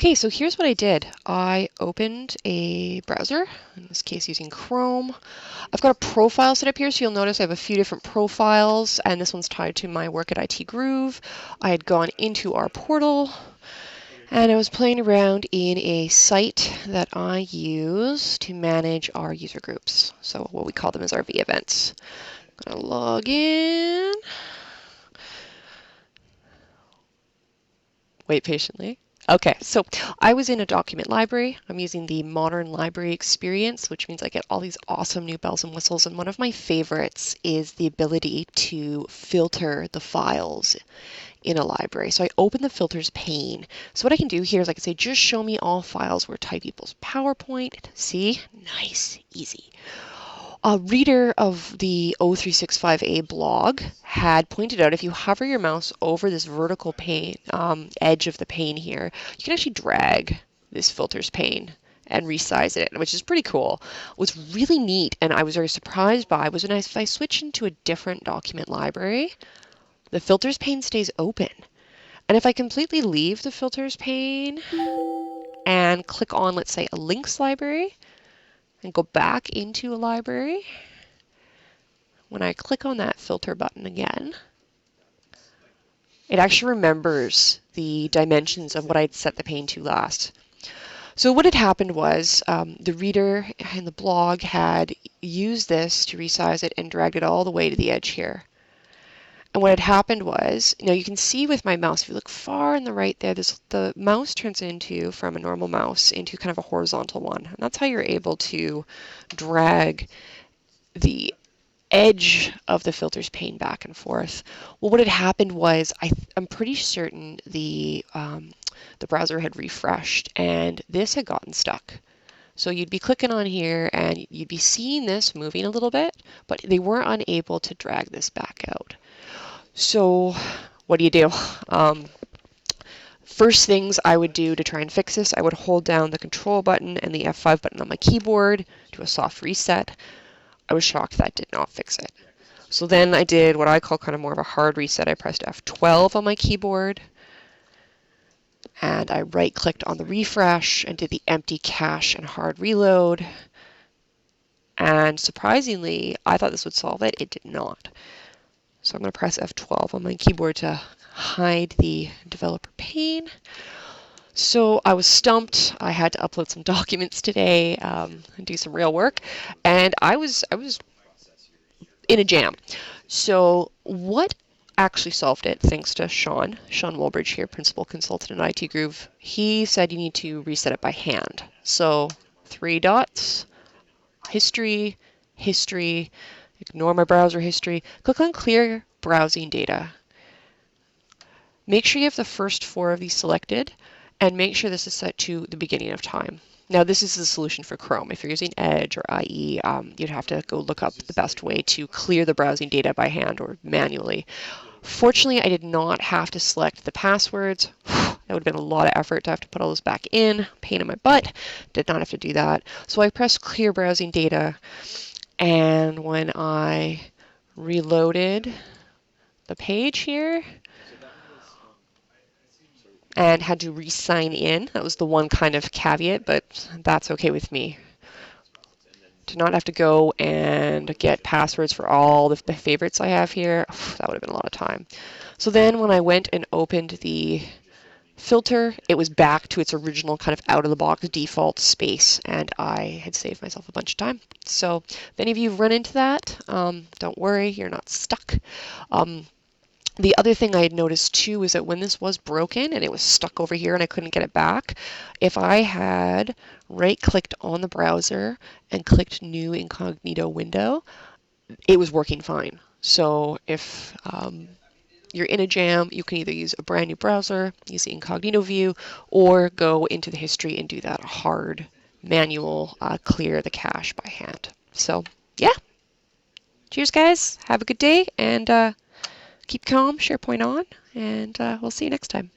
Okay, so here's what I did. I opened a browser, in this case using Chrome. I've got a profile set up here, so you'll notice I have a few different profiles, and this one's tied to my work at IT Groove. I had gone into our portal, and I was playing around in a site that I use to manage our user groups. So what we call them is our V events. I'm gonna log in. Wait patiently. Okay, so I was in a document library. I'm using the modern library experience, which means I get all these awesome new bells and whistles. And one of my favorites is the ability to filter the files in a library. So I open the filters pane. So what I can do here is I can say, just show me all files where type equals PowerPoint. See? Nice, easy. A reader of the O365A blog had pointed out if you hover your mouse over this vertical pane, edge of the pane here, you can actually drag this filters pane and resize it, which is pretty cool. What's really neat, and I was very surprised by, was when if I switch into a different document library, the filters pane stays open. And if I completely leave the filters pane and click on, let's say, a links library, and go back into a library, when I click on that filter button again, it actually remembers the dimensions of what I'd set the pane to last. So what had happened was the reader in the blog had used this to resize it and dragged it all the way to the edge here. And what had happened was, now you can see with my mouse, if you look far on the right there, the mouse turns into, from a normal mouse, into kind of a horizontal one. And that's how you're able to drag the edge of the filters pane back and forth. Well, what had happened was, I'm pretty certain the browser had refreshed and this had gotten stuck. So you'd be clicking on here and you'd be seeing this moving a little bit, but they were unable to drag this back out. So what do? First things I would do to try and fix this, I would hold down the control button and the F5 button on my keyboard, do a soft reset. I was shocked that did not fix it. So then I did what I call kind of more of a hard reset. I pressed F12 on my keyboard and I right-clicked on the refresh and did the empty cache and hard reload. And surprisingly, I thought this would solve it. It did not. So I'm going to press F12 on my keyboard to hide the developer pane. So I was stumped. I had to upload some documents today and do some real work, and I was in a jam. So what actually solved it, thanks to Sean Woolbridge here, Principal Consultant at IT Groove, he said you need to reset it by hand. So 3 dots, history, history, ignore my browser history, click on clear browsing data. Make sure you have the first 4 of these selected, and make sure this is set to the beginning of time. Now this is the solution for Chrome. If you're using Edge or IE, you'd have to go look up the best way to clear the browsing data by hand or manually. Fortunately, I did not have to select the passwords. That would have been a lot of effort to have to put all those back in. Pain in my butt. Did not have to do that. So I pressed clear browsing data, and when I reloaded the page here, and had to re-sign in. That was the one kind of caveat, but that's okay with me. To not have to go and get passwords for all the favorites I have here, that would have been a lot of time. So then when I went and opened the filter, it was back to its original kind of out-of-the-box default space, and I had saved myself a bunch of time. So if any of you run into that, don't worry, you're not stuck. The other thing I had noticed too is that when this was broken and it was stuck over here and I couldn't get it back, if I had right-clicked on the browser and clicked New Incognito Window, it was working fine. So if you're in a jam, you can either use a brand new browser, use the incognito view, or go into the history and do that hard manual clear the cache by hand. So yeah, cheers guys, have a good day, and keep calm, SharePoint on, and we'll see you next time.